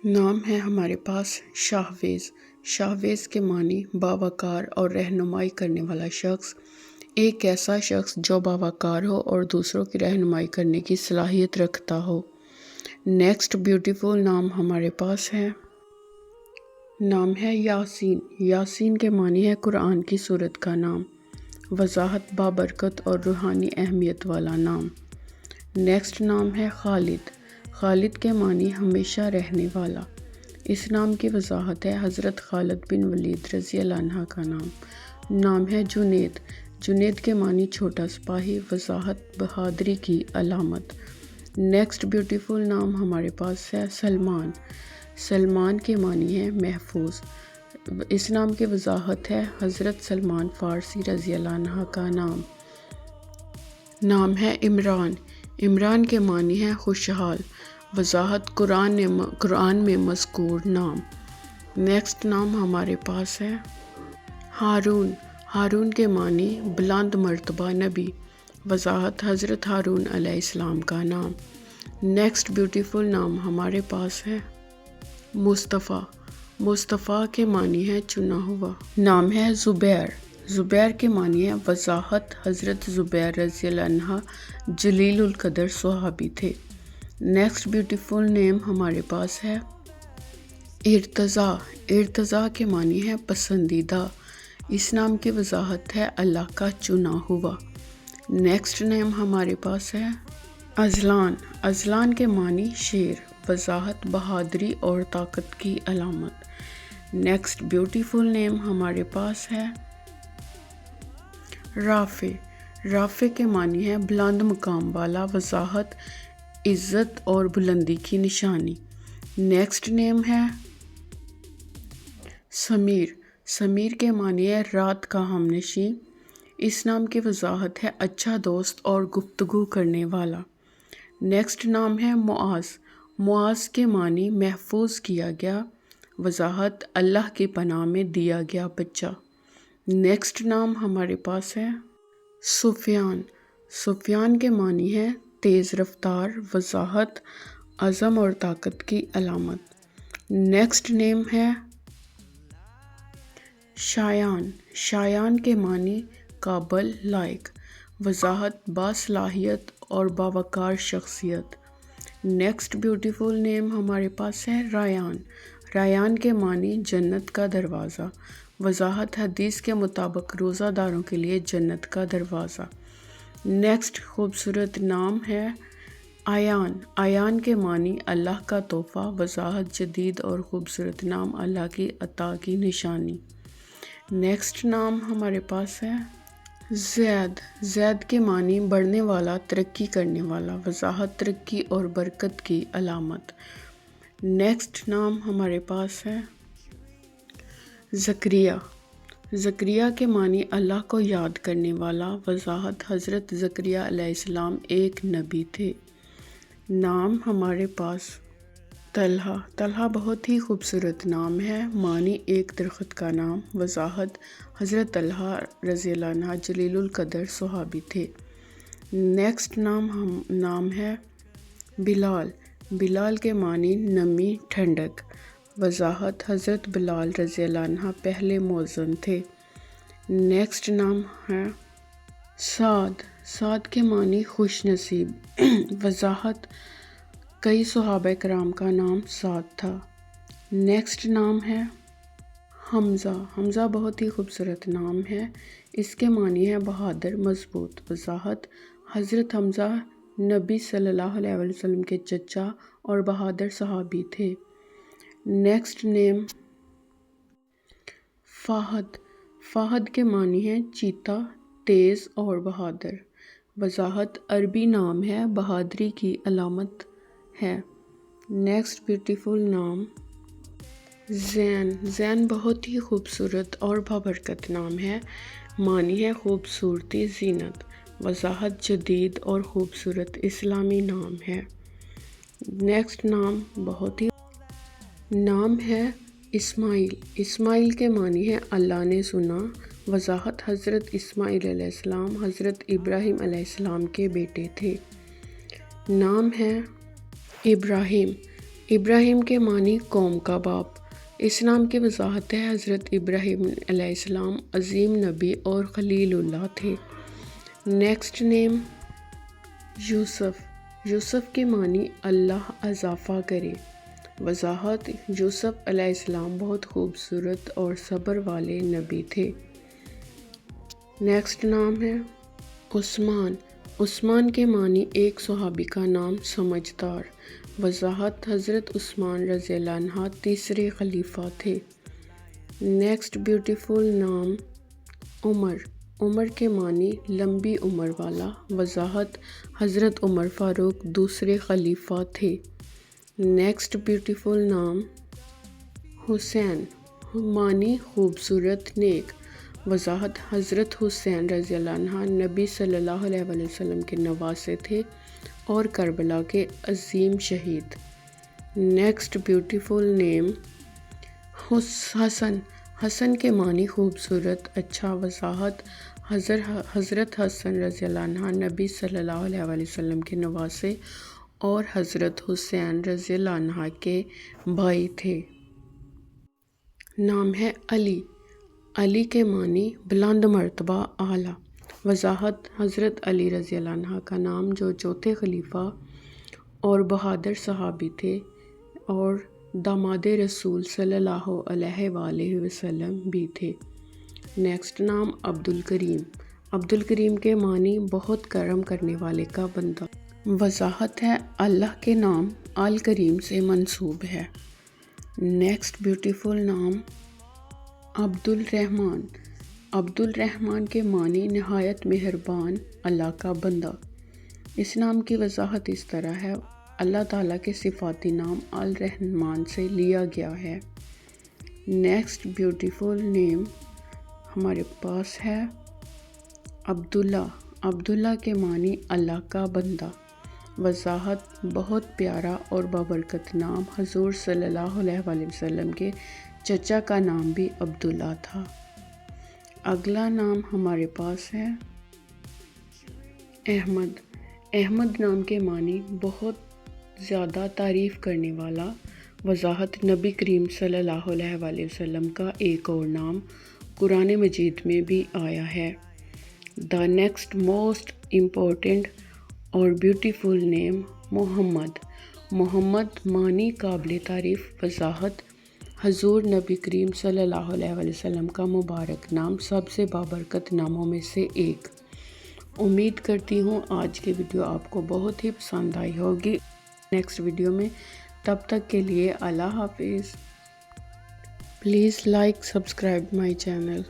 نام ہے ہمارے پاس شاہویز۔ شاہویز کے معنی باوقار اور رہنمائی کرنے والا شخص، ایک ایسا شخص جو باوقار ہو اور دوسروں کی رہنمائی کرنے کی صلاحیت رکھتا ہو۔ نیکسٹ بیوٹیفل نام ہمارے پاس ہے، نام ہے یاسین۔ یاسین کے معنی ہے قرآن کی سورت کا نام، وضاحت بابرکت اور روحانی اہمیت والا نام۔ نیکسٹ نام ہے خالد۔ خالد کے معنی ہمیشہ رہنے والا۔ اس نام کی وضاحت ہے حضرت خالد بن ولید رضی اللہ عنہ کا نام۔ نام ہے جنید۔ جنید کے معنی چھوٹا سپاہی، وضاحت بہادری کی علامت۔ نیکسٹ بیوٹیفل نام ہمارے پاس ہے سلمان۔ سلمان کے معنی ہے محفوظ۔ اس نام کی وضاحت ہے حضرت سلمان فارسی رضی اللہ عنہ کا نام۔ نام ہے عمران۔ عمران کے معنی ہے خوشحال، وضاحت قرآن میں مذکور نام۔ نیکسٹ نام ہمارے پاس ہے ہارون۔ ہارون کے معنی بلند مرتبہ نبی، وضاحت حضرت ہارون علیہ السلام کا نام۔ نیکسٹ بیوٹیفل نام ہمارے پاس ہے مصطفیٰ۔ مصطفیٰ کے معنی ہے چنا ہوا۔ نام ہے زبیر۔ زبیر کے معنی ہے وضاحت حضرت زبیر رضی اللہ عنہ جلیل القدر صحابی تھے۔ نیکسٹ بیوٹیفل نیم ہمارے پاس ہے ارتضیٰ۔ ارتضیٰ کے معنی ہے پسندیدہ۔ اس نام کی وضاحت ہے اللہ کا چنا ہوا۔ نیکسٹ نیم ہمارے پاس ہے اذلان۔ اذلان کے معنی شیر، وضاحت بہادری اور طاقت کی علامت۔ نیکسٹ بیوٹیفل نیم ہمارے پاس ہے رافع۔ رافع کے معنی ہے بلند مقام والا، وضاحت عزت اور بلندی کی نشانی۔ نیکسٹ نیم ہے سمیر۔ سمیر کے معنی ہے رات کا ہم نشیں۔ اس نام کی وضاحت ہے اچھا دوست اور گفتگو کرنے والا۔ نیکسٹ نام ہے معاذ۔ معاذ کے معنی محفوظ کیا گیا، وضاحت اللہ کی پناہ میں دیا گیا بچہ۔ نیکسٹ نام ہمارے پاس ہے سفیان۔ سفیان کے معنی ہے تیز رفتار، وضاحت عزم اور طاقت کی علامت۔ نیکسٹ نیم ہے شایان۔ شایان کے معنی قابل، لائق، وضاحت باصلاحیت اور باوقار شخصیت۔ نیکسٹ بیوٹیفل نیم ہمارے پاس ہے ریان۔ ریان کے معنی جنت کا دروازہ، وضاحت حدیث کے مطابق روزہ داروں کے لیے جنت کا دروازہ۔ نیکسٹ خوبصورت نام ہے ایان۔ ایان کے معنی اللہ کا تحفہ، وضاحت جدید اور خوبصورت نام، اللہ کی عطا کی نشانی۔ نیکسٹ نام ہمارے پاس ہے زید۔ زید کے معنی بڑھنے والا، ترقی کرنے والا، وضاحت ترقی اور برکت کی علامت۔ نیکسٹ نام ہمارے پاس ہے زکریا۔ زکریا کے معنی اللہ کو یاد کرنے والا، وضاحت حضرت زکریا علیہ السلام ایک نبی تھے۔ نام ہمارے پاس طلحہ۔ طلحہ بہت ہی خوبصورت نام ہے، معنی ایک درخت کا نام، وضاحت حضرت طلحہ رضی اللہ عنہ جلیل القدر صحابی تھے۔ نیکسٹ نام ہے بلال۔ بلال کے معنی نمی، ٹھنڈک، وضاحت حضرت بلال رضی اللہ عنہ پہلے مؤذن تھے۔ نیکسٹ نام ہے سعد۔ سعد کے معنی خوش نصیب، وضاحت کئی صحابہ کرام کا نام سعد تھا۔ نیکسٹ نام ہے حمزہ۔ حمزہ بہت ہی خوبصورت نام ہے، اس کے معنی ہے بہادر، مضبوط، وضاحت حضرت حمزہ نبی صلی اللہ علیہ وسلم کے چچا اور بہادر صحابی تھے۔ نیکسٹ نیم فہد۔ فہد کے معنی ہے چیتا، تیز اور بہادر، وضاحت عربی نام ہے، بہادری کی علامت ہے۔ نیکسٹ بیوٹیفل نام زین۔ زین بہت ہی خوبصورت اور بابرکت نام ہے، معنی ہے خوبصورتی، زینت، وضاحت جدید اور خوبصورت اسلامی نام ہے۔ نیکسٹ نام ہے اسماعیل۔ اسماعیل کے معنی ہے اللہ نے سنا، وضاحت حضرت اسماعیل علیہ السلام حضرت ابراہیم علیہ السلام کے بیٹے تھے۔ نام ہے ابراہیم۔ ابراہیم کے معنی قوم کا باپ۔ اس نام کی وضاحت ہے حضرت ابراہیم علیہ السلام عظیم نبی اور خلیل اللہ تھے۔ نیکسٹ نیم یوسف۔ یوسف کے معنی اللہ اضافہ کرے۔ وضاحت: یوسف علیہ السلام بہت خوبصورت اور صبر والے نبی تھے۔ نیکسٹ نام ہے عثمان۔ عثمان کے معنی ایک صحابی کا نام سمجھدار۔ وضاحت: حضرت عثمان رضی اللہ عنہ تیسرے خلیفہ تھے۔ نیکسٹ بیوٹیفل نام عمر۔ عمر کے معنی لمبی عمر والا۔ وضاحت: حضرت عمر فاروق دوسرے خلیفہ تھے۔ نیکسٹ بیوٹیفل نام حسین۔ معنی خوبصورت، نیک۔ وضاحت: حضرت حسین رضی اللہ عنہ نبی صلی اللہ علیہ وآلہ وسلم کے نواسے تھے اور کربلا کے عظیم شہید۔ نیکسٹ بیوٹیفل نیم حسن۔ حسن کے معنی خوبصورت، اچھا۔ وضاحت: حضرت حسن رضی اللہ عنہ نبی صلی اللہ علیہ وآلہ وسلم کے نواسے اور حضرت حسین رضی اللہ عنہ کے بھائی تھے۔ نام ہے علی۔ علی کے معنی بلند مرتبہ، اعلیٰ۔ وضاحت: حضرت علی رضی اللہ عنہ کا نام جو چوتھے خلیفہ اور بہادر صحابی تھے اور داماد رسول صلی اللہ علیہ وآلہ وسلم بھی تھے۔ نیکسٹ نام عبد الکریم۔ عبد الکریم کے معنی بہت کرم کرنے والے کا بندہ۔ وضاحت ہے اللہ کے نام الکریم سے منسوب ہے۔ نیکسٹ بیوٹیفل نام عبد الرحمن۔ عبد الرحمن کے معنی نہایت مہربان، اللہ کا بندہ۔ اس نام کی وضاحت اس طرح ہے: اللہ تعالیٰ کے صفاتی نام الرحمن سے لیا گیا ہے۔ نیکسٹ بیوٹیفل نیم ہمارے پاس ہے عبداللہ۔ عبداللہ کے معنی اللہ کا بندہ۔ وضاحت: بہت پیارا اور بابرکت نام۔ حضور صلی اللہ علیہ وآلہ وسلم کے چچا کا نام بھی عبداللہ تھا۔ اگلا نام ہمارے پاس ہے احمد۔ احمد نام کے معنی بہت زیادہ تعریف کرنے والا۔ وضاحت: نبی کریم صلی اللہ علیہ وآلہ وسلم کا ایک اور نام قرآن مجید میں بھی آیا ہے۔ دا نیکسٹ موسٹ امپورٹنٹ اور بیوٹیفل نیم محمد۔ محمد معنی قابل تعریف۔ وضاحت: حضور نبی کریم صلی اللہ علیہ وآلہ وسلم کا مبارک نام سب سے بابرکت ناموں میں سے ایک۔ امید کرتی ہوں آج کی ویڈیو آپ کو بہت ہی پسند آئی ہوگی۔ نیکسٹ ویڈیو میں، تب تک کے لیے اللہ حافظ۔ Please like subscribe my channel.